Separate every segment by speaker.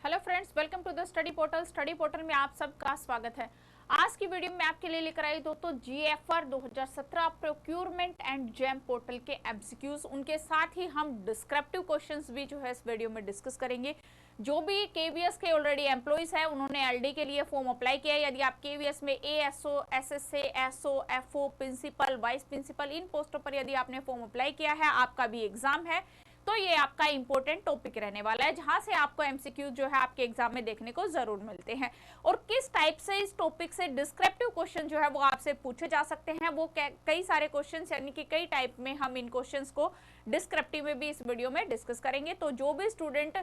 Speaker 1: Hello friends, welcome to the study portal. Study portal में आप सबका स्वागत है। आज की वीडियो में आपके लिए लेकर आई दोस्तों GFR 2017 procurement and GeM portal के एमसीक्यूज। उनके साथ ही हम डिस्क्रिप्टिव क्वेश्चंस भी जो है इस वीडियो में डिस्कस करेंगे। जो भी केवीएस के ऑलरेडी एम्प्लॉइज है उन्होंने एलडी के लिए फॉर्म अप्लाई किया है। यदि आप केवीएस में ASO, SSA, SO, FO, principal, vice principal इन पोस्टों पर यदि आपने फॉर्म अप्लाई किया है, आपका भी एग्जाम है, तो ये आपका इंपॉर्टेंट टॉपिक रहने वाला है, जहां से आपको एमसीक्यू जो है आपके एग्जाम में देखने को जरूर मिलते हैं। और किस टाइप से इस टॉपिक से डिस्क्रिप्टिव क्वेश्चन जो है वो आपसे पूछे जा सकते हैं, वो कई सारे क्वेश्चंस यानी कि कई टाइप में हम इन क्वेश्चंस को डिस्क्रिप्टिव में भी इस वीडियो में डिस्कस करेंगे। तो जो भी स्टूडेंट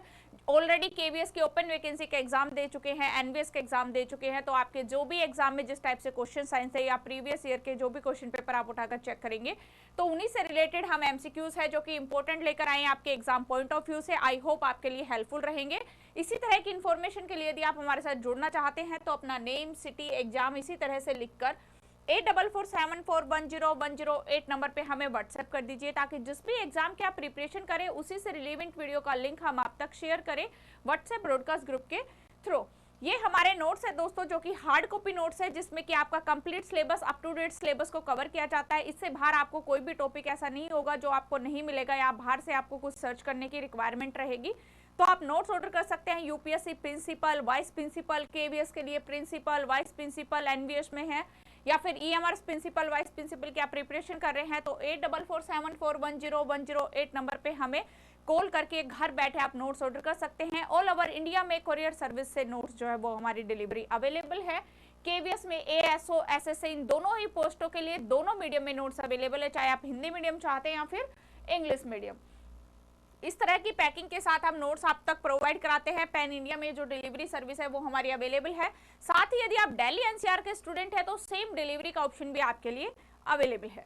Speaker 1: ऑलरेडी केवीएस की ओपन वैकेंसी का एग्जाम दे चुके हैं, एनवीएस के एग्जाम दे चुके हैं, तो आपके जो भी एग्जाम में जिस टाइप से क्वेश्चन साइंस है या प्रीवियस ईयर के जो भी क्वेश्चन पेपर आप उठाकर चेक करेंगे, तो उन्हीं से रिलेटेड हम एमसीक्यूज है जो कि इंपॉर्टेंट लेकर आए आपके एग्जाम पॉइंट ऑफ व्यू से। आई होप आपके लिए हेल्पफुल रहेंगे। इसी तरह की इन्फॉर्मेशन के लिए यदि आप हमारे साथ जुड़ना चाहते हैं तो अपना नेम, सिटी, एग्जाम इसी तरह से लिखकर 8447410108 नंबर पे हमें व्हाट्सएप कर दीजिए, ताकि जिस भी एग्जाम के आप प्रिपरेशन करें उसी से रिलेवेंट वीडियो का लिंक हम आप तक शेयर करें व्हाट्सएप ब्रॉडकास्ट ग्रुप के थ्रू। ये हमारे नोट्स है दोस्तों, जो कि हार्ड कॉपी नोट्स है, जिसमें कि आपका complete syllabus, up to date syllabus को कवर किया जाता है। इससे बाहर आपको कोई भी टॉपिक ऐसा नहीं होगा जो आपको नहीं मिलेगा या बाहर से आपको कुछ सर्च करने की रिक्वायरमेंट रहेगी। तो आप नोट्स ऑर्डर कर सकते हैं। UPSC principal, vice principal, KVS के लिए प्रिंसिपल, वाइस प्रिंसिपल, एनवीएस में है, या फिर ईएमआरएस प्रिंसिपल, वाइस प्रिंसिपल की आप प्रिपरेशन कर रहे हैं, तो 8447410108 नंबर पे हमें कॉल करके घर बैठे आप नोट्स ऑर्डर कर सकते हैं। ऑल ओवर इंडिया में कोरियर सर्विस से नोट्स जो है वो हमारी डिलीवरी अवेलेबल है। केवीएस में एएसओ, एसएसए इन दोनों ही पोस्टों के लिए दोनों मीडियम में नोट्स अवेलेबल है, चाहे आप हिंदी मीडियम चाहते हैं या फिर इंग्लिश मीडियम। इस तरह की पैकिंग के साथ हम नोट्स आप तक प्रोवाइड कराते हैं। पैन इंडिया में जो डिलीवरी सर्विस है वो हमारी अवेलेबल है। साथ ही यदि आप दिल्ली एनसीआर के स्टूडेंट है तो सेम डिलीवरी का ऑप्शन भी आपके लिए अवेलेबल है।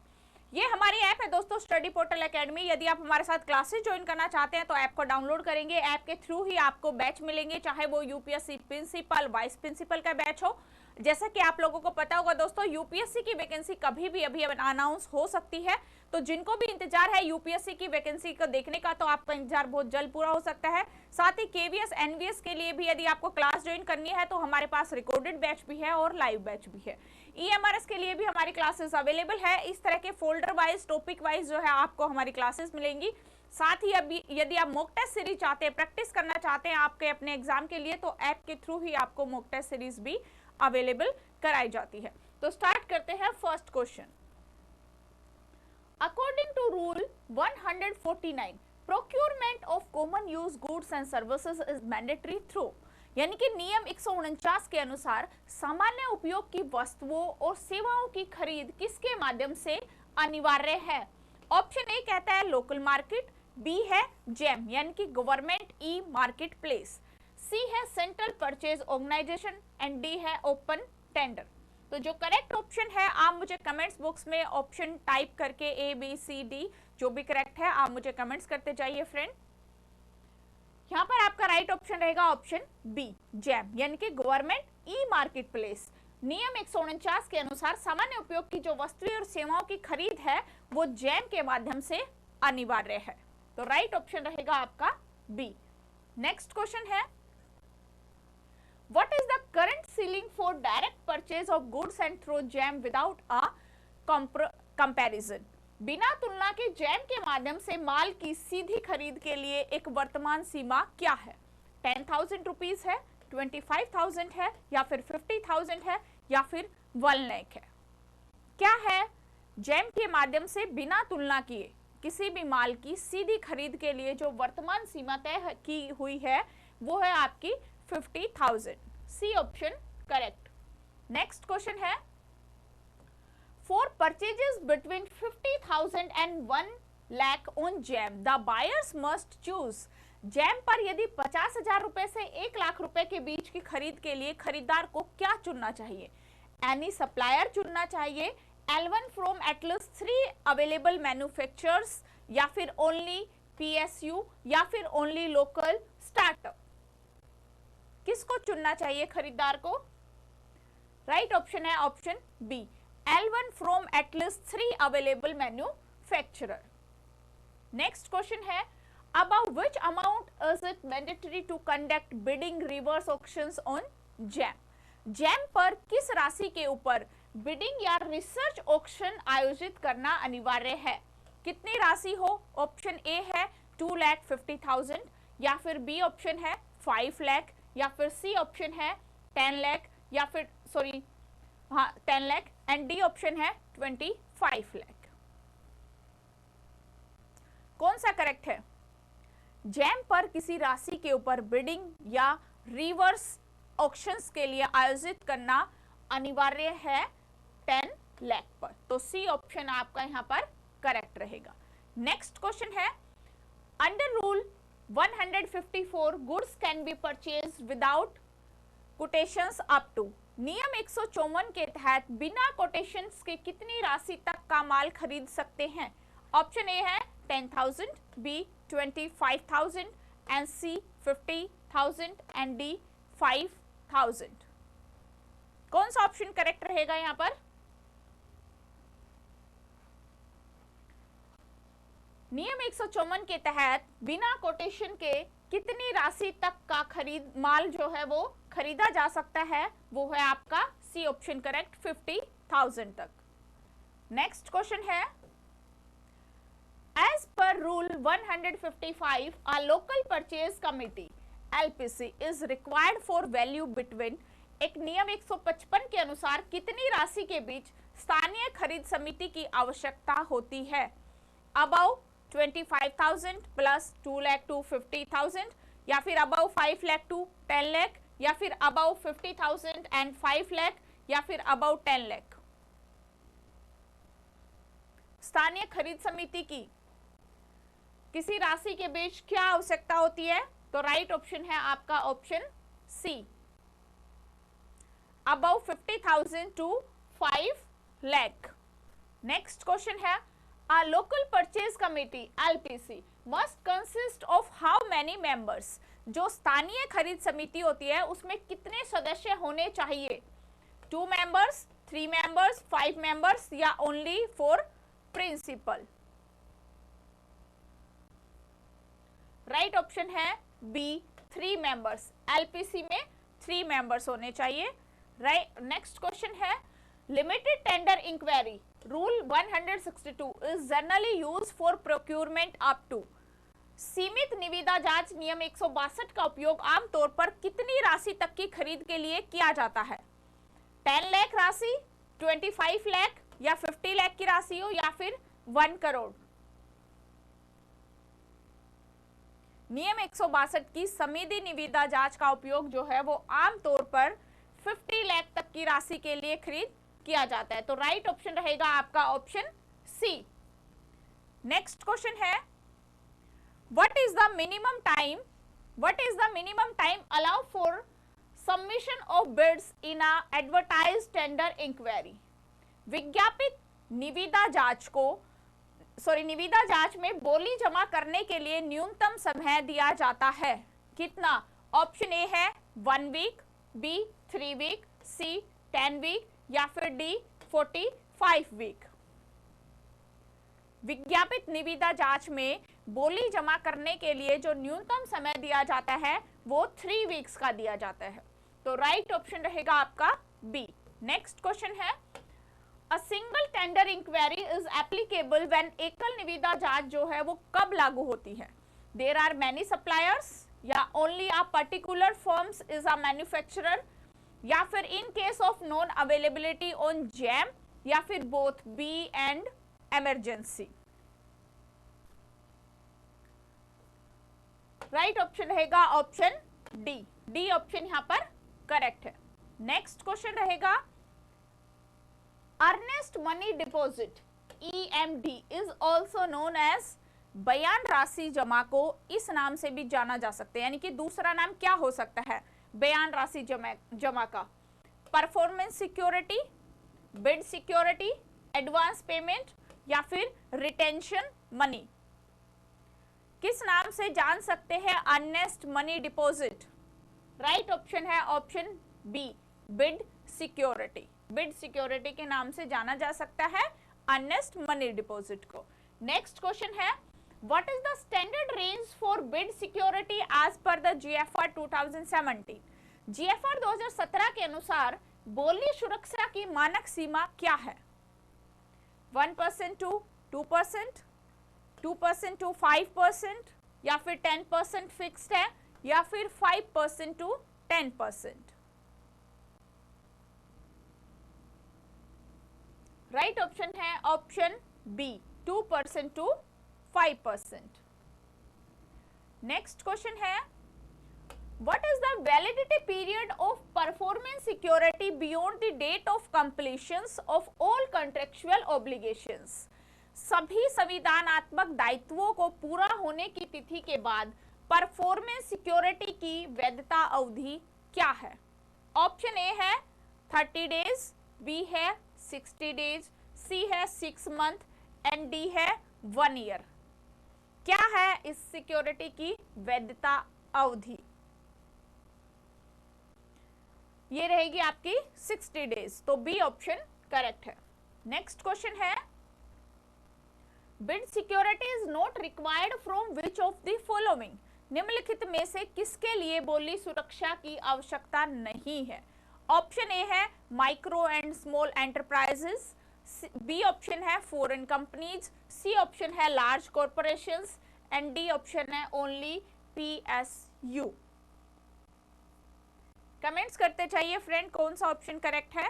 Speaker 1: ये हमारी ऐप है दोस्तों, स्टडी पोर्टल एकेडमी। यदि आप हमारे साथ क्लासेस ज्वाइन करना चाहते हैं तो ऐप को डाउनलोड करेंगे। ऐप के थ्रू ही आपको बैच मिलेंगे, चाहे वो यूपीएससी प्रिंसिपल, वाइस प्रिंसिपल का बैच हो। जैसा कि आप लोगों को पता होगा दोस्तों, यूपीएससी की वैकेंसी कभी भी अभी अनाउंस हो सकती है, तो जिनको भी इंतजार है यूपीएससी की वैकेंसी को देखने का, तो आपका इंतजार बहुत जल्द पूरा हो सकता है। साथ ही केवीएस, एनवीएस के लिए भी यदि आपको क्लास ज्वाइन करनी है तो हमारे पास रिकॉर्डेड बैच भी है और लाइव बैच भी है। ईएमआरएस के लिए भी हमारी क्लासेस अवेलेबल है। इस तरह के फोल्डर वाइज, टॉपिक वाइज जो है आपको हमारी क्लासेस मिलेंगी। साथ ही अभी यदि आप मॉक टेस्ट सीरीज चाहते हैं, प्रैक्टिस करना चाहते हैं आपके अपने एग्जाम के लिए, तो ऐप के थ्रू ही आपको मॉक टेस्ट सीरीज भी अवेलेबल कराई जाती है। तो स्टार्ट करते हैं first question. According to rule 149, procurement of common use goods and services is mandatory through, यानी कि नियम 149 के अनुसार सामान्य उपयोग की वस्तुओं और सेवाओं की खरीद किसके माध्यम से अनिवार्य है? ऑप्शन ए कहता है लोकल मार्केट, बी है जैम यानी कि government e market place, C है central purchase organisation and D है ओपन टेंडर। तो जो करेक्ट ऑप्शन है, आप मुझे कमेंट्स बॉक्स में ऑप्शन टाइप करके ए बी सी डी जो भी करेक्ट है आप मुझे कमेंट्स करते जाइए फ्रेंड। यहाँ पर आपका राइट ऑप्शन रहेगा ऑप्शन बी जैम यानी कि गवर्नमेंट ई मार्केट प्लेस। नियम 149 के अनुसार सामान्य उपयोग की जो वस्तुएं और सेवाओं की खरीद है वो जैम के माध्यम से अनिवार्य है। तो राइट ऑप्शन रहेगा आपका बी। नेक्स्ट क्वेश्चन है, what is the current ceiling for direct purchase of goods and through jam without a comparison? बिना तुलना के जैम के माध्यम से माल की सीधी खरीद के लिए एक वर्तमान सीमा क्या है? 10,000 रुपीज है, 25,000 है, या फिर 50,000 है, या फिर 1 लाख है? क्या है जैम के माध्यम से बिना तुलना किए किसी भी माल की सीधी खरीद के लिए जो वर्तमान सीमा तय की हुई है वो है आपकी 50,000। C option correct. Next question है, for purchases between 50,000 and 1 lakh on GeM the buyers must choose. GeM पर यदि 50,000 रुपए से 1 लाख रुपए के बीच की खरीद के लिए खरीदार को क्या चुनना चाहिए? एनी सप्लायर चुनना चाहिए, L1 from at least 3 available manufacturers, या फिर ओनली PSU, या फिर ओनली लोकल स्टार्टअप? किसको चुनना चाहिए खरीदार को? राइट ऑप्शन है option B L1 from at least 3 available manufacturer. Next question है, Above which amount is it mandatory to conduct bidding reverse auctions on JAM? JAM पर किस राशि के ऊपर बिडिंग या रिसर्च ऑक्शन आयोजित करना अनिवार्य है? कितनी राशि हो? ऑप्शन ए है 2,50,000, या फिर बी ऑप्शन है 5 लाख, या फिर सी ऑप्शन है 10 लाख, या फिर 10 लाख, एंड डी ऑप्शन है 25 लाख। कौन सा करेक्ट है? जैम पर किसी राशि के ऊपर बिडिंग या रिवर्स ऑक्शंस के लिए आयोजित करना अनिवार्य है 10 लाख पर, तो सी ऑप्शन आपका यहां पर करेक्ट रहेगा। नेक्स्ट क्वेश्चन है, under rule 154 goods can be purchased without quotations up to. नियम 154 के तहत बिना कोटेशंस के कितनी राशि तक का माल खरीद सकते हैं? ऑप्शन ए है 10,000, B 25,000, and C 50,000, and D 5,000। कौन सा ऑप्शन करेक्ट रहेगा यहां पर? नियम 154 के तहत बिना कोटेशन के कितनी राशि तक का माल जो है वो खरीदा जा सकता है? वो है आपका सी ऑप्शन करेक्ट, 50,000 तक। नेक्स्ट क्वेश्चन है, as per rule 155 a local purchase committee LPC is required for value between। एक नियम 155 के अनुसार कितनी राशि के बीच स्थानीय खरीद समिति की आवश्यकता होती है? अबाउ 25,000 प्लस 2 लाख टू 50,000, या फिर अबाउ 5 लाख टू 10 लाख, या फिर अबाउ 50,000 एंड 5 लाख, या फिर अबाउ 10 लाख। स्थानीय खरीद समिति की किसी राशि के बीच क्या आवश्यकता होती है? तो राइट ऑप्शन है आपका option C, above 50,000 to 5 lakh. Next question है, a local purchase committee LPC must consist of how many members। जो स्थानीय खरीद समिति होती है उसमें कितने सदस्य होने चाहिए? 2 members, 3 members, 5 members, या only 4 principal? राइट ऑप्शन है बी 3 members। LPC में 3 members होने चाहिए। राइट। नेक्स्ट क्वेश्चन है, limited tender enquiry rule 162 is generally use for procurement up to. सीमित निविदा जांच नियम 162 का उपयोग आमतौर पर कितनी राशि तक की खरीद के लिए किया जाता है? 10 लाख राशि, 25 लाख, या 50 लाख की राशि हो, या फिर 1 करोड़। नियम 162 की समिति निविदा जांच का उपयोग जो है वो आमतौर पर 50 लाख तक की राशि के लिए खरीद किया जाता है, तो राइट ऑप्शन रहेगा आपका ऑप्शन सी। नेक्स्ट क्वेश्चन है, what is the minimum time allow for submission of bids in a advertised tender enquiry. विज्ञापित निविदा जांच में बोली जमा करने के लिए न्यूनतम समय दिया जाता है, कितना? ऑप्शन ए है 1 वीक, बी 3 वीक, सी 10 वीक, या फिर डी 45 वीक। विज्ञापित निविदा जांच में बोली जमा करने के लिए जो न्यूनतम समय दिया जाता है वो 3 वीक्स का दिया जाता है, तो राइट ऑप्शन रहेगा आपका बी। नेक्स्ट क्वेश्चन है, a single tender enquiry is applicable when एकल निविदा जांच जो है वो कब लागू होती है? देयर आर मेनी सप्लायर्स, या only a particular firms is a manufacturer, या फिर in case of non availability on GeM, या फिर both B and emergency. Right option रहेगा ऑप्शन डी ऑप्शन यहां पर करेक्ट है। नेक्स्ट क्वेश्चन रहेगा, earnest money deposit EMD is also known as बयान राशि जमा को इस नाम से भी जाना जा सकता है, यानी कि दूसरा नाम क्या हो सकता है बयान राशि जमा का? Performance security, bid security, advance payment, या फिर रिटेंशन मनी। किस नाम से जान सकते हैं earnest money deposit? Right option है option B, bid security. Bid security के नाम से जाना जा सकता है अर्नेस्ट मनी डिपॉजिट को। नेक्स्ट क्वेश्चन है, What is the standard range for bid security as per the GFR 2017? GFR 2017 के अनुसार बोली सुरक्षा की मानक सीमा क्या है? 1% to 2%, 2% to 5%, या फिर 10% फिक्स्ड है, या फिर 5% to 10%? राइट ऑप्शन है option B, 2% to 5%. Next question है, what is the validity period of performance security beyond the date of completions of all contractual obligations? सभी संविदानात्मक दायित्वों को पूरा होने की तिथि के बाद परफॉर्मेंस सिक्योरिटी की वैधता अवधि क्या है? ऑप्शन ए है 30 डेज, बी है 60 डेज, सी है 6 मंथ एंड डी है 1 ईयर. क्या है इस सिक्योरिटी की वैधता अवधि? ये रहेगी आपकी 60 डेज, तो बी ऑप्शन करेक्ट है. नेक्स्ट क्वेश्चन है, bid security is not required from which of the following? निम्नलिखित में से किसके लिए बोली सुरक्षा की आवश्यकता नहीं है? ऑप्शन ए है micro and small enterprises, B option है फॉरेन कंपनीज, सी ऑप्शन है large corporations and D option है ओनली PSU. कमेंट्स करते चाहिए फ्रेंड कौन सा ऑप्शन करेक्ट है.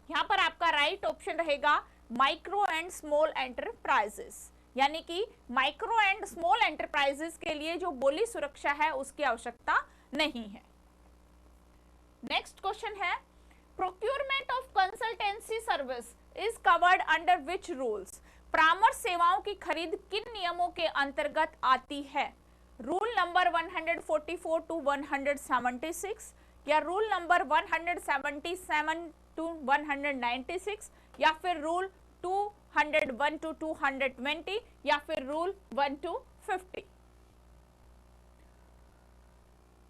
Speaker 1: यहाँ पर आपका राइट ऑप्शन रहेगा माइक्रो एंड स्मॉल एंटरप्राइजेस, यानी कि माइक्रो एंड स्मॉल एंटरप्राइजेस के लिए जो बोली सुरक्षा है उसकी आवश्यकता नहीं है. नेक्स्ट क्वेश्चन है, procurement of consultancy service is covered under which rules? परामर्श सेवाओं की खरीद किन नियमों के अंतर्गत आती है? रूल नंबर 144 टू 176, या रूल नंबर 177 टू 196, या फिर रूल 201 टू 220, या फिर रूल 1 टू 50?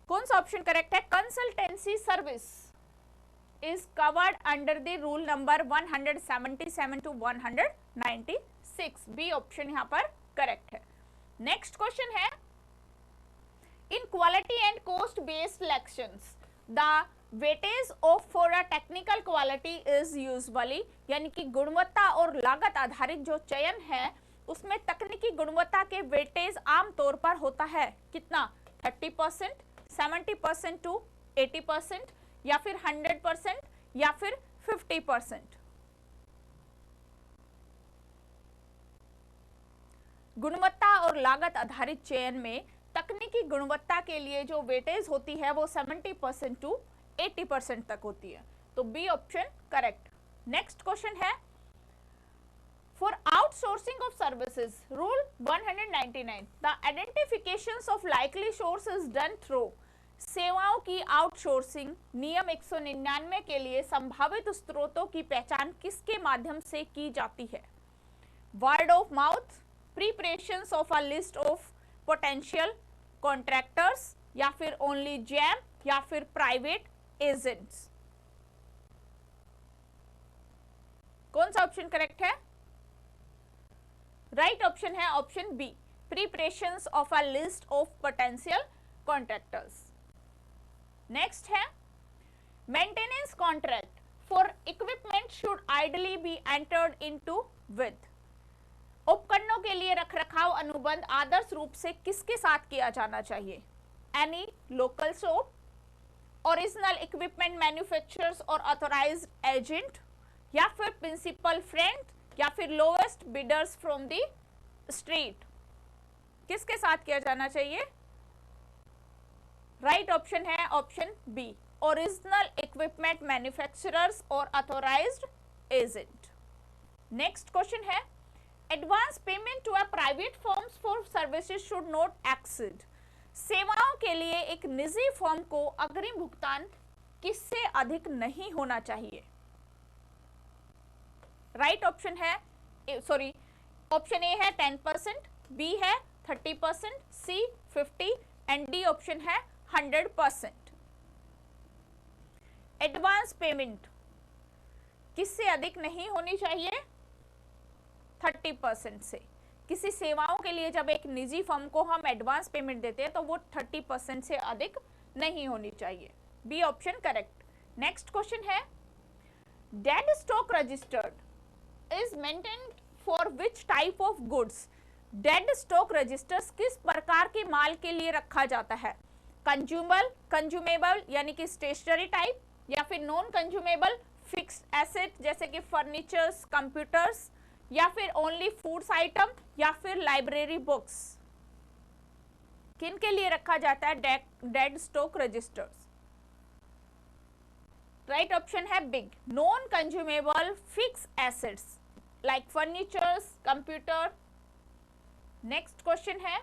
Speaker 1: कौन सा ऑप्शन करेक्ट है? Consultancy service is covered under the rule number 177 to 196. B option यहां पर करेक्ट है. नेक्स्ट क्वेश्चन है, in quality and cost based selections the weightage of for a technical quality is usually, यानी कि गुणवत्ता और लागत आधारित जो चयन है उसमें तकनीकी गुणवत्ता के वेटेज आमतौर पर होता है कितना? 30%, 70% टू 80%, या फिर 100%, या फिर 50%? गुणवत्ता और लागत आधारित चयन में तकनीकी गुणवत्ता के लिए जो वेटेज होती है वो 70% टू 80% तक होती है, तो B option correct. Next question है, for outsourcing of services rule 199 the identifications of likely source is done through. सेवाओं की आउटसोर्सिंग नियम 199 के लिए संभावित स्रोतों की पहचान किसके माध्यम से की जाती है? Word of mouth, preparations of a list of potential contractors, या फिर ओनली जैम, या फिर प्राइवेट एजेंट्स? कौन सा ऑप्शन करेक्ट है? राइट ऑप्शन है option B, preparations of a list of potential contractors. Next है, maintenance contract for equipment should ideally be entered into with. उपकरणों के लिए रखरखाव अनुबंध आदर्श रूप से किसके साथ किया जाना चाहिए? Any local shop, original equipment manufacturers और ऑथराइज्ड एजेंट, या फिर प्रिंसिपल फ्रेंड, या फिर lowest bidders from the street? किसके साथ किया जाना चाहिए? राइट ऑप्शन है option B, original equipment manufacturers और ऑथराइज्ड एजेंट. नेक्स्ट क्वेश्चन है, advance payment to a private firms for services should not exceed. सेवाओं के लिए एक निजी फर्म को अग्रिम भुगतान किससे अधिक नहीं होना चाहिए? राइट ऑप्शन है ऑप्शन ए है 10%, बी है 30%, सी 50 एंड डी ऑप्शन है 100%. एडवांस पेमेंट किससे अधिक नहीं होनी चाहिए? 30% से. किसी सेवाओं के लिए जब एक निजी फर्म को हम एडवांस पेमेंट देते हैं तो वो 30% से अधिक नहीं होनी चाहिए। B option correct. Next question है, dead stock registered is maintained for which type of goods? Dead stock registers किस प्रकार के माल के लिए रखा जाता है? कंज्यूमेबल यानी कि स्टेशनरी टाइप, या फिर नॉन कंज्यूमेबल फिक्स्ड एसेट जैसे कि फर्नीचर्स, कंप्यूटर्स, या फिर ओनली फूड्स आइटम, या फिर लाइब्रेरी बुक्स? किन के लिए रखा जाता है dead stock registers? Right option है big, non consumable fixed assets like furnitures, computer. Next question है,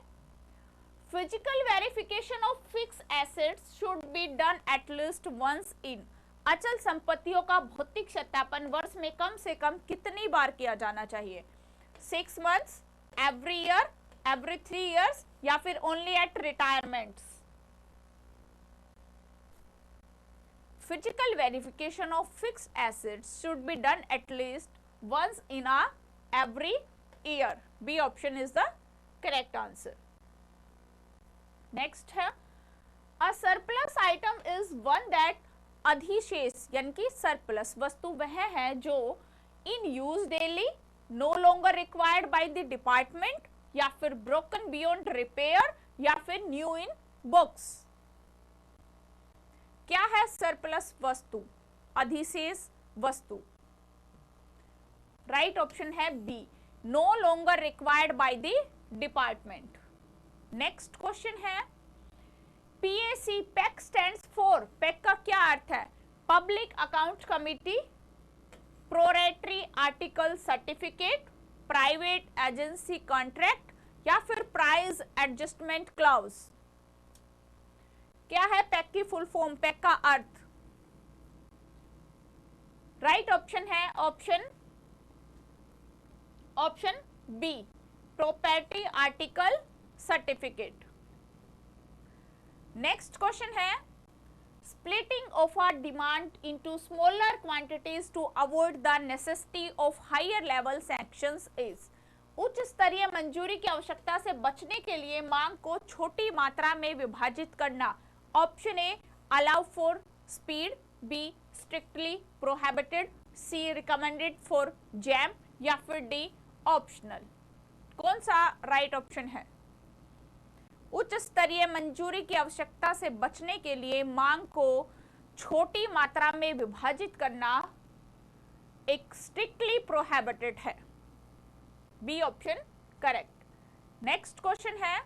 Speaker 1: physical verification of fixed assets should be done at least once in? अचल संपत्तियों का भौतिक सत्यापन वर्ष में कम से कम कितनी बार किया जाना चाहिए? 6 months, every year, every 3 years, या फिर only at retirements? Physical verification of fixed assets should be done at least once in a every year. B option is the correct answer. Next है, a surplus item is one that, अधिशेष यानी कि surplus वस्तु वह है जो in use daily, no longer required by the department, या फिर ब्रोकन बियॉन्ड रिपेयर, या फिर न्यू इन बुक्स? क्या है सरप्लस वस्तु, अधिशेष वस्तु? राइट ऑप्शन है B, no longer required by the department. Next question है, PAC, PAC stands for, PAC का क्या अर्थ है? Public account committee, proprietary article certificate, private agency contract, या फिर प्राइस एडजस्टमेंट क्लॉज? क्या है पैक की फुल फॉर्म, पैक का अर्थ? राइट ऑप्शन है option B, property article certificate. Next question है, splitting of our demand into smaller quantities to avoid the necessity of higher level sanctions is? उच्च स्तरीय मंजूरी की आवश्यकता से बचने के लिए मांग को छोटी मात्रा में विभाजित करना। Option A, allow for speed, B, strictly prohibited, C, recommended for GeM, या फिर डी, ऑप्शनल? कौन सा राइट ऑप्शन है? उच्च स्तरीय मंजूरी की आवश्यकता से बचने के लिए मांग को छोटी मात्रा में विभाजित करना एक स्ट्रिक्टली प्रोहिबिटेड है। B option correct. Next question है,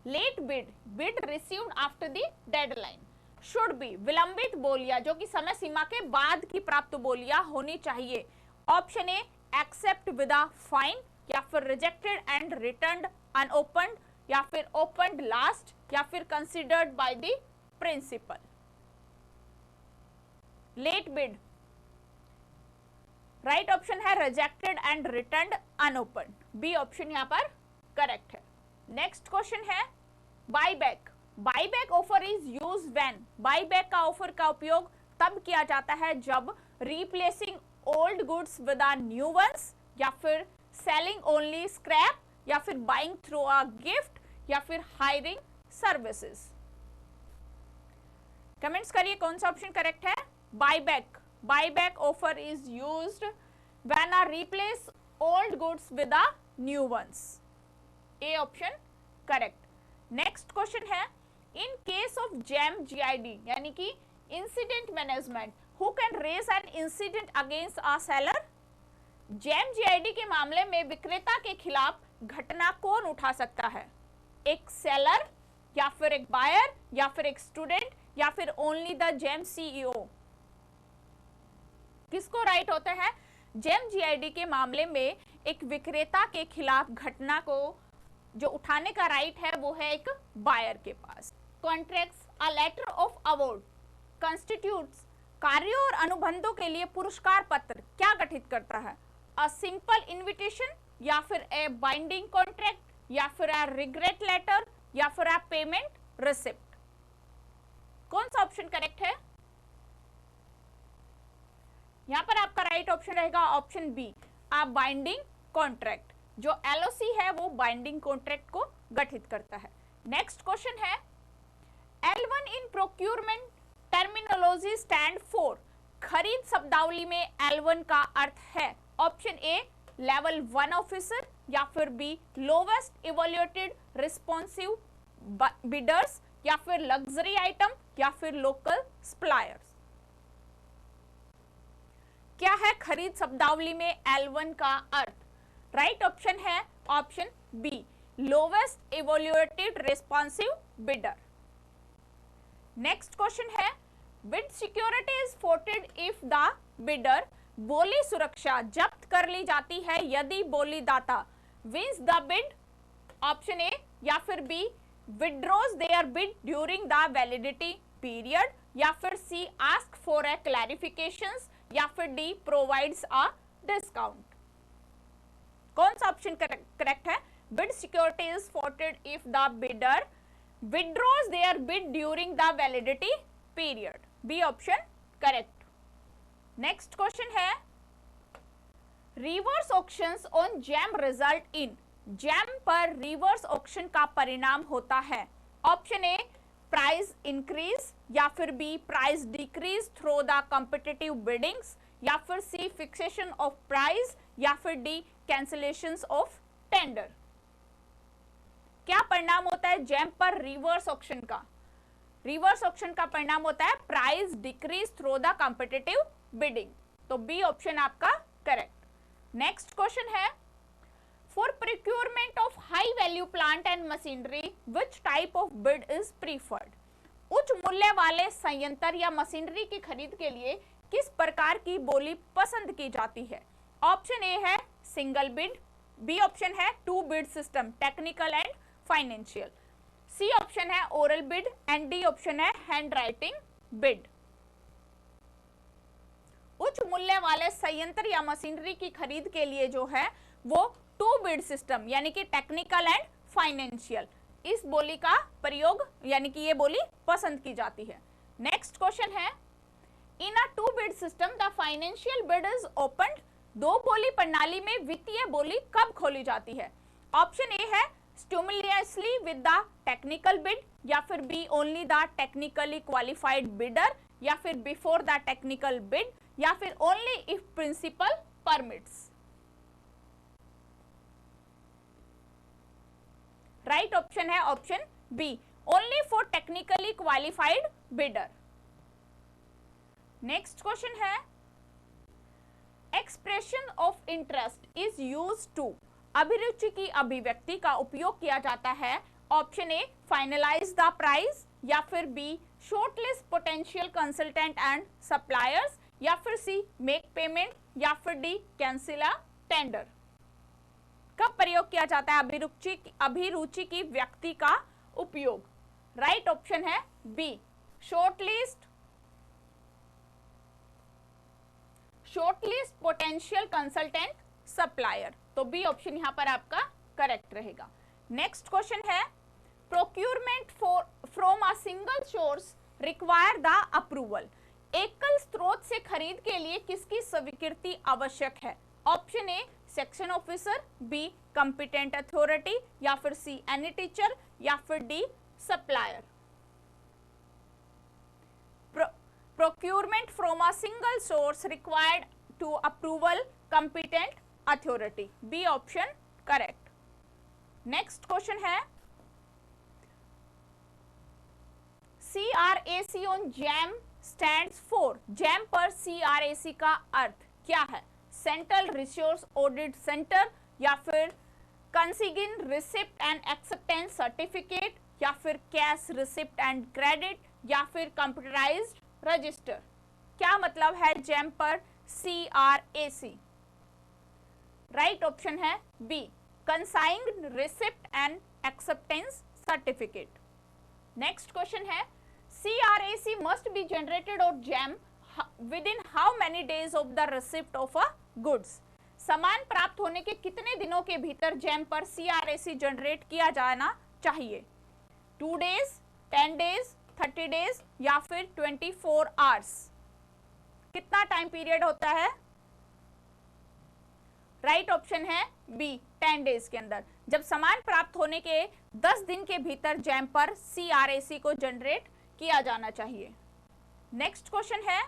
Speaker 1: late bid received after the deadline should be, विलंबित बोलियां जो कि समय सीमा के बाद की प्राप्त बोलियां होनी चाहिए। Option A, accept with a fine, या फिर रिजेक्टेड एंड रिटर्न्ड अनओपन्ड, या फिर ओपन्ड लास्ट, या फिर considered by the principal? Late bid, right option है rejected and returned unopened. B option यहां पर करेक्ट है। नेक्स्ट क्वेश्चन है, buyback, buyback offer is used when? Buyback का ऑफर का उपयोग तब किया जाता है जब replacing old goods with a new ones, या फिर सेलिंग ओनली स्क्रैप, या फिर बाइंग थ्रू अ गिफ्ट, या फिर हायरिंग सर्विसेज? कमेंट्स करिए कौन सा ऑप्शन करेक्ट है। Buyback offer is used when a replace old goods with a new ones. A option correct. Next question है, in case of GeM GID यानी कि incident management, who can raise an incident against a seller? GeM GID के मामले में विक्रेता के खिलाफ घटना कौन उठा सकता है? एक सेलर, या फिर एक बायर, या फिर एक स्टूडेंट, या फिर ओनली द जैम CEO? किसको राइट होता है? जैम GID के मामले में एक विक्रेता के खिलाफ घटना को जो उठाने का राइट है वो है एक बायर के पास। Contracts, a letter of award constitutes, कार्यों और अनुबंधों के लिए पुरस्कार पत्र क्या गठित करता है? अ सिंपल इन्विटेशन, या फिर ए बाइंडिंग कॉन्ट्रैक्ट, या फिर अ रिग्रेट लेटर, या फिर अ पेमेंट रिसिप्ट? कौन सा ऑप्शन करेक्ट है? यहां पर आपका राइट ऑप्शन रहेगा option B, a binding contract. जो LOC है वो बाइंडिंग कॉन्ट्रैक्ट को गठित करता है। नेक्स्ट क्वेश्चन है, L1 in procurement terminology stand for, खरीद शब्दावली में L1 का अर्थ है ऑप्शन ए लेवल 1 ऑफिसर, या फिर B lowest evaluated responsive bidders, या फिर लग्जरी आइटम, या फिर लोकल सप्लायर्स। क्या है खरीद शब्दावली में L1 का अर्थ? राइट ऑप्शन है option B lowest evaluated responsive bidder. Next question है, bid security is forfeited if the bidder, बोली सुरक्षा जब्त कर ली जाती है यदि बोली दाता wins the bid, option A, या फिर B withdraws their bid during the validity period, या फिर C ask for a clarifications, या फिर डी प्रोवाइड्स अ डिस्काउंट। कौन सा ऑप्शन करेक्ट है? Bid security is forfeited if the bidder withdraws their bid during the validity period, B option correct. Next question है, reverse auctions on GeM result in, GeM पर reverse auction का परिणाम होता है option ए price increase, या फिर B price decrease through the competitive biddings, या फिर सी फिक्सेशन ऑफ प्राइस, या फिर डी कैंसिलेशंस ऑफ टेंडर। क्या परिणाम होता है जैम पर रिवर्स ऑक्शन का? रिवर्स ऑक्शन का परिणाम होता है price decrease through the competitive bidding, तो बी ऑप्शन आपका करेक्ट। नेक्स्ट क्वेश्चन है, for procurement of high value plant and machinery which type of bid is preferred, उच्च मूल्य वाले संयंत्र या मशीनरी की खरीद के लिए किस प्रकार की बोली पसंद की जाती है? ऑप्शन ए है सिंगल बिड, बी ऑप्शन है two bid system technical and financial, C option है oral bid, and D option है हैंड राइटिंग बिड। उच्च मूल्य वाले संयंत्र या मशीनरी की खरीद के लिए जो है वो टू बिड सिस्टम यानी कि टेक्निकल एंड फाइनेंशियल, इस बोली का प्रयोग यानी कि ये बोली पसंद की जाती है। नेक्स्ट क्वेश्चन है, in a two bid system the financial bid is opened, दो बोली प्रणाली में वित्तीय बोली कब खोली जाती है? ऑप्शन ए है simultaneously with the technical bid, या फिर B only the technically qualified bidder, या फिर बिफोर द टेक्निकल बिड, या फिर only if principal permits. Right option है option B only for technically qualified bidder. Next question है, expression of interest is used to, अभिरुचि की अभिव्यक्ति का उपयोग किया जाता है option A finalise the price, या फिर B shortlist potential consultant and suppliers, या फिर सी मेक पेमेंट, या फिर डी कैंसिल अ टेंडर। कब प्रयोग किया जाता है अभिरुचि की व्यक्ति का उपयोग? राइट ऑप्शन है B shortlist potential consultant supplier, तो बी ऑप्शन यहां पर आपका करेक्ट रहेगा। नेक्स्ट क्वेश्चन है, procurement from a single source require the approval, एकल स्रोत से खरीद के लिए किसकी स्वीकृति आवश्यक है? Option A section officer, be competent authority, या फिर सी एनी टीचर, या फिर D supplier. Procurement from a single source required to approval competent authority, B option correct। Next question है, CRAC on JAM stands for, JAM पर CRAC का अर्थ क्या है? Central resource audit centre, या फिर कंसिग्न receipt and acceptance certificate, या फिर cash receipt and credit, या फिर कंप्यूटराइज्ड रजिस्टर। क्या मतलब है जैम पर CRAC? राइट ऑप्शन है B consigned receipt and acceptance certificate. Next question है, CRAC मस्ट बी जनरेटेड और GeM within how many days of the receipt of a goods, सामान प्राप्त होने के कितने दिनों के भीतर जैम पर CRAC जनरेट किया जाना चाहिए? 2 डेज, 10 डेज, 30 डेज, या फिर 24 आवर्स? कितना टाइम पीरियड होता है? राइट ऑप्शन है बी 10 डेज के अंदर, जब सामान प्राप्त होने के 10 दिन के भीतर जैम पर CRAC को जनरेट किया जाना चाहिए। नेक्स्ट क्वेश्चन है,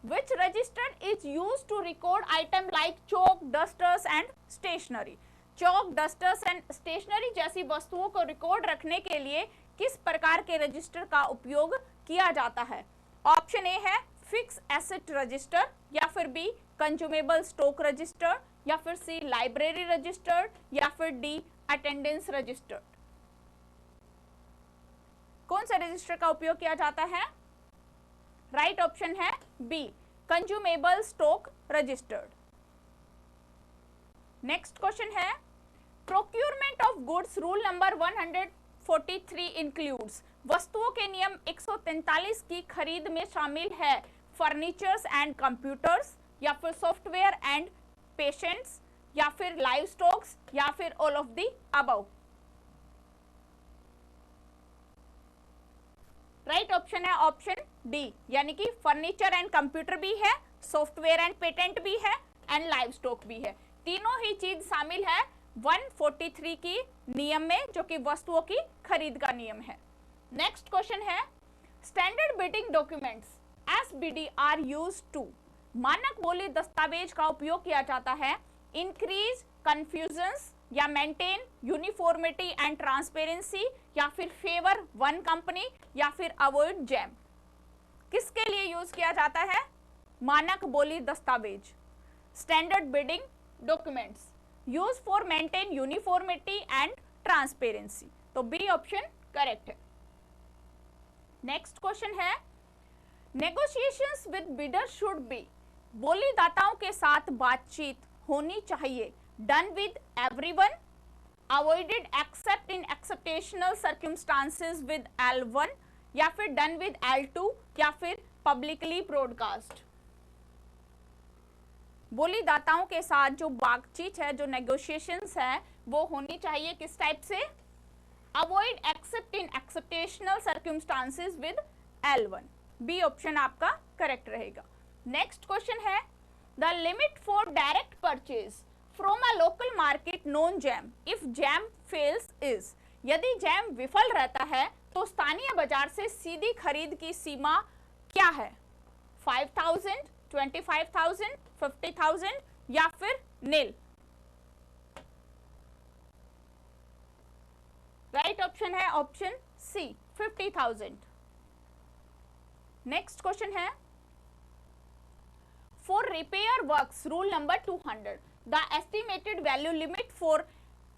Speaker 1: which register is used to record item like chalk, dusters and stationery? Chalk, dusters and stationery जैसी वस्तुओं को रिकॉर्ड रखने के लिए किस प्रकार के रजिस्टर का उपयोग किया जाता है? ऑप्शन ए है फिक्स एसेट रजिस्टर, या फिर बी कंज्यूमेबल स्टॉक रजिस्टर, या फिर सी लाइब्रेरी रजिस्टर, या फिर डी अटेंडेंस रजिस्टर। कौन सा रजिस्टर का उपयोग किया जाता है? राइट ऑप्शन है B consumable stock registered. Next question है, procurement of goods rule number 143 includes, वस्तुओं के नियम 143 की खरीद में शामिल है फर्नीचर्स एंड कंप्यूटर्स, या फिर सॉफ्टवेयर एंड पेशेंट्स, या फिर लाइव स्टॉक्स, या फिर all of the above. Right option है ऑप्शन डी, यानी कि फर्नीचर एंड कंप्यूटर भी है, सॉफ्टवेयर एंड पेटेंट भी है, एंड लाइव स्टॉक भी है। तीनों ही चीज शामिल है 143 की नियम में, जो कि वस्तुओं की खरीद का नियम है। नेक्स्ट क्वेश्चन है, standard bidding documents SBD are used to, मानक बोली दस्तावेज का उपयोग किया जाता है इंक्रीज कंफ्यूजन्स, या मेंटेन यूनिफॉर्मिटी एंड ट्रांसपेरेंसी, या फिर फेवर वन कंपनी, या फिर अवॉइड जैम। किसके लिए यूज किया जाता है मानक बोली दस्तावेज? Standard bidding documents use for maintain uniformity and transparency, तो बी ऑप्शन करेक्ट है। नेक्स्ट क्वेश्चन है, negotiations with bidder should be, बोलीदाताओं के साथ बातचीत होनी चाहिए done with everyone, avoided except in exceptional circumstances with L1, या फिर डन विद L2, या फिर पब्लिकली ब्रॉडकास्ट। बोलीदाताओं के साथ जो बातचीत है, जो नेगोशिएशंस है, वो होनी चाहिए किस टाइप से? Avoid except in exceptional circumstances with L1, B option आपका करेक्ट रहेगा। नेक्स्ट क्वेश्चन है, the limit for direct purchase from a local market non GeM if GeM fails is, यदि जैम विफल रहता है तो स्थानीय बाजार से सीधी खरीद की सीमा क्या है? 5,000, 25,000, 50,000, या फिर नील। राइट ऑप्शन है ऑप्शन सी 50,000। नेक्स्ट क्वेश्चन है, for repair works rule number 200 the estimated value limit for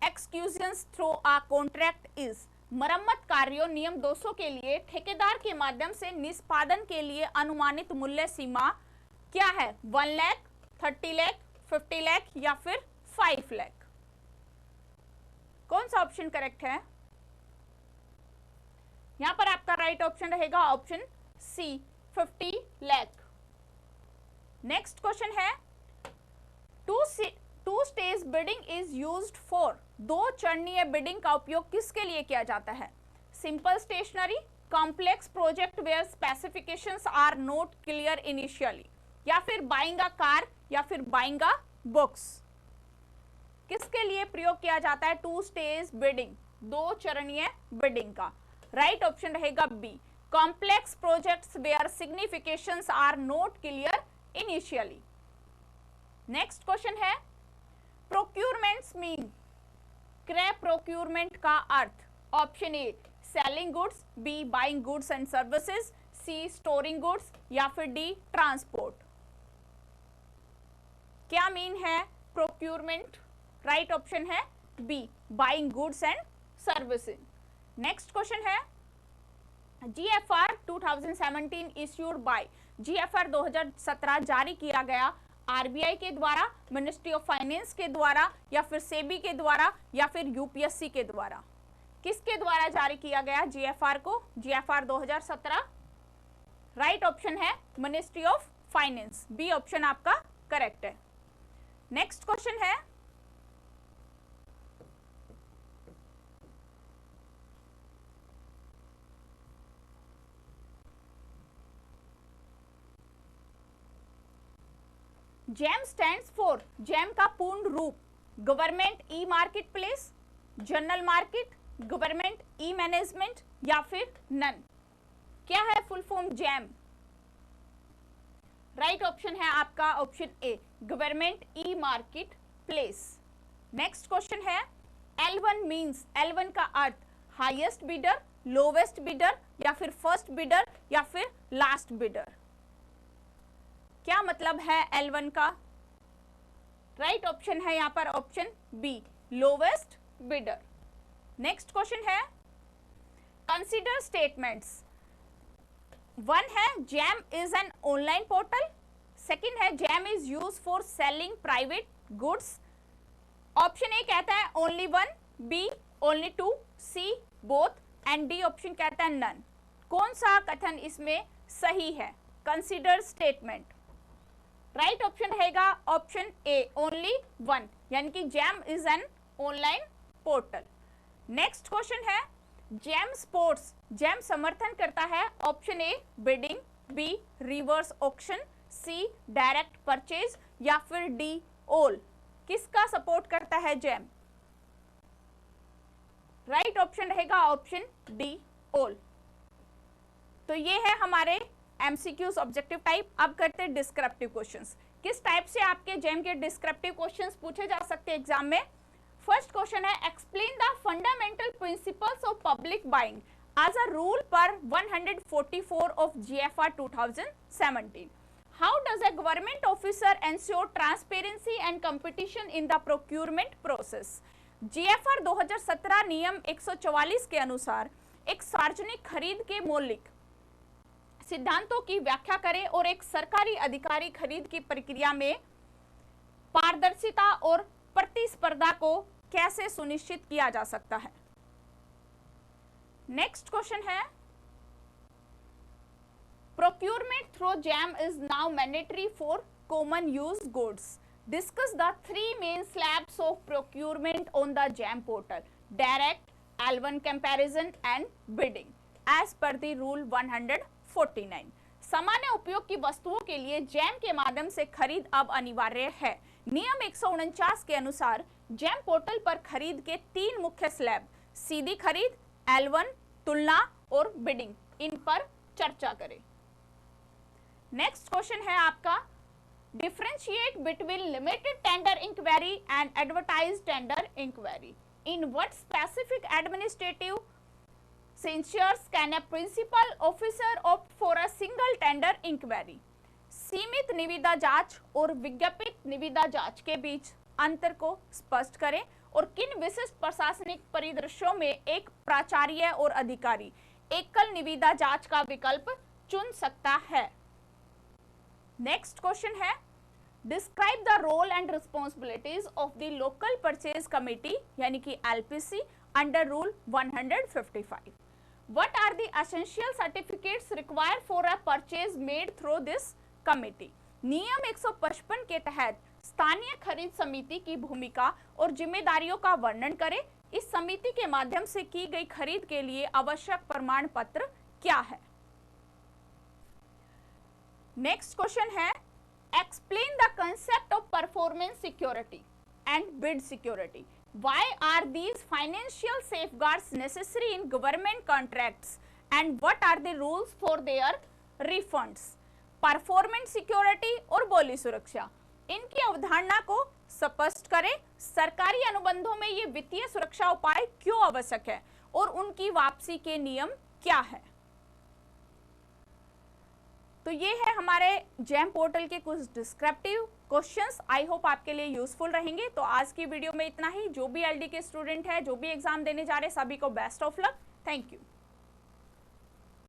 Speaker 1: executions through a contract is, मरम्मत कार्यों नियम 200 के लिए ठेकेदार के माध्यम से निष्पादन के लिए अनुमानित मूल्य सीमा क्या है? 1 लाख, 30 लाख, 50 लाख, या फिर 5 लाख। कौन सा ऑप्शन करेक्ट है? यहां पर आपका राइट ऑप्शन रहेगा option C 50 lakh. Next question है, two stage bidding is used for, दो चरणीय बिडिंग का उपयोग किसके लिए किया जाता है? Simple stationery, complex project where specifications are not clear initially, या फिर बाइंग अ कार, या फिर बाइंग अ बुक्स। किसके लिए प्रयोग किया जाता है टू स्टेज बिडिंग, दो चरणीय बिडिंग का? राइट ऑप्शन रहेगा B complex projects where specifications are not clear initially. Next question है, प्रोक्यूरमेंट्स मीन, क्रय प्रोक्यूरमेंट का अर्थ? Option A selling goods, B buying goods and services, C storing goods, या फिर डी ट्रांसपोर्ट। क्या mean है procurement? Right option है B buying goods and services. Next question है, GFR 2017 इश्यूड बाय, GFR 2017 जारी किया गया RBI के द्वारा, मिनिस्ट्री ऑफ फाइनेंस के द्वारा, या फिर सेबी के द्वारा, या फिर UPSC के द्वारा? किसके द्वारा जारी किया गया GFR को? GFR 2017 राइट ऑप्शन है ministry of finance, B option आपका करेक्ट है। नेक्स्ट क्वेश्चन है, जैम स्टैंड्स फॉर, जैम का पूर्ण रूप government e market place, general market, government e management या फिर नन। क्या है full form GeM? Right option है आपका option A, government e market place. Next question है L1 मींस, L1 का अर्थ हाईएस्ट बिडर, लोवेस्ट बिडर या फिर फर्स्ट बिडर या फिर लास्ट बिडर। क्या मतलब है L1 का? राइट ऑप्शन है यहां पर option B, lowest bidder. Next question है कंसीडर स्टेटमेंट्स। वन है GeM is an online portal, second है GeM is use for selling private goods. Option A कहता है only one, B only two, C both and D option कहता है none. कौन सा कथन इसमें सही है? Consider statement. राइट ऑप्शन रहेगा ऑप्शन ए, ओनली वन, यानी कि GeM is an online portal. Next question है जैम स्पोर्ट्स, जैम समर्थन करता है option A bidding, B reverse auction, C direct purchase या फिर डी ऑल। किसका सपोर्ट करता है जैम? राइट ऑप्शन रहेगा ऑप्शन डी ऑल। तो ये है हमारे एमसीक्यूज ऑब्जेक्टिव टाइप। अब करते हैं डिस्क्रिप्टिव क्वेश्चंस। किस टाइप से आपके जैम के डिस्क्रिप्टिव क्वेश्चंस पूछे जा सकते हैं एग्जाम में? फर्स्ट क्वेश्चन है explain the fundamental principles of public buying as a rule per 144 of GFR 2017। How does a government officer ensure transparency and competition in the procurement process? GFR 2017 नियम 144 के अनुसार एक सार्वजनिक खरीद के मौलिक सिद्धांतों की व्याख्या करें और एक सरकारी अधिकारी खरीद की प्रक्रिया में पारदर्शिता और प्रतिस्पर्धा को कैसे सुनिश्चित किया जा सकता है? नेक्स्ट क्वेश्चन है procurement through GeM is now mandatory for common use goods. Discuss the three main slabs of procurement on the GeM portal, direct, L1 comparison and bidding as per the rule 149। सामान्य उपयोग की वस्तुओं के लिए jam के माध्यम से खरीद अब अनिवार्य है। नियम 149 के अनुसार जैम पोर्टल पर खरीद के तीन मुख्य स्लैब, सीधी खरीद, L1, तुलना और बिडिंग, इन पर चर्चा करें। नेक्स्ट क्वेश्चन है आपका differentiate between limited tender inquiry and advertised tender inquiry. In what specific administrative censures can a principal officer opt for a single tender inquiry? सीमित निविदा जांच और विज्ञापित निविदा जांच के बीच अंतर को स्पष्ट करें और किन विशिष्ट प्रशासनिक परिदृश्यों में एक प्राचार्य और अधिकारी एकल निविदा जांच का विकल्प चुन सकता है? नेक्स्ट क्वेश्चन है describe the role and responsibilities of the local purchase committee यानी कि LPC under rule 155। What are the essential certificates required for a purchase made through this committee? नियम 155 के तहत स्थानीय खरीद समिति की भूमिका और जिम्मेदारियों का वर्णन करें। इस समिति के माध्यम से की गई खरीद के लिए आवश्यक प्रमाण पत्र क्या है? नेक्स्ट क्वेश्चन है explain the concept of performance security and bid security. Why are these financial safeguards necessary in government contracts and what are the rules for their refunds? Performance security और बोली सुरक्षा, इनकी अवधारणा को स्पष्ट करें। सरकारी अनुबंधों में ये वित्तीय सुरक्षा उपाय क्यों आवश्यक है और उनकी वापसी के नियम क्या है? तो ये है हमारे जैम पोर्टल के कुछ डिस्क्रिप्टिव क्वेश्चंस। आई होप आपके लिए यूजफुल रहेंगे। तो आज की वीडियो में इतना ही। जो भी LD के स्टूडेंट है, जो भी एग्जाम देने जा रहे हैं, सभी को best of luck. Thank you.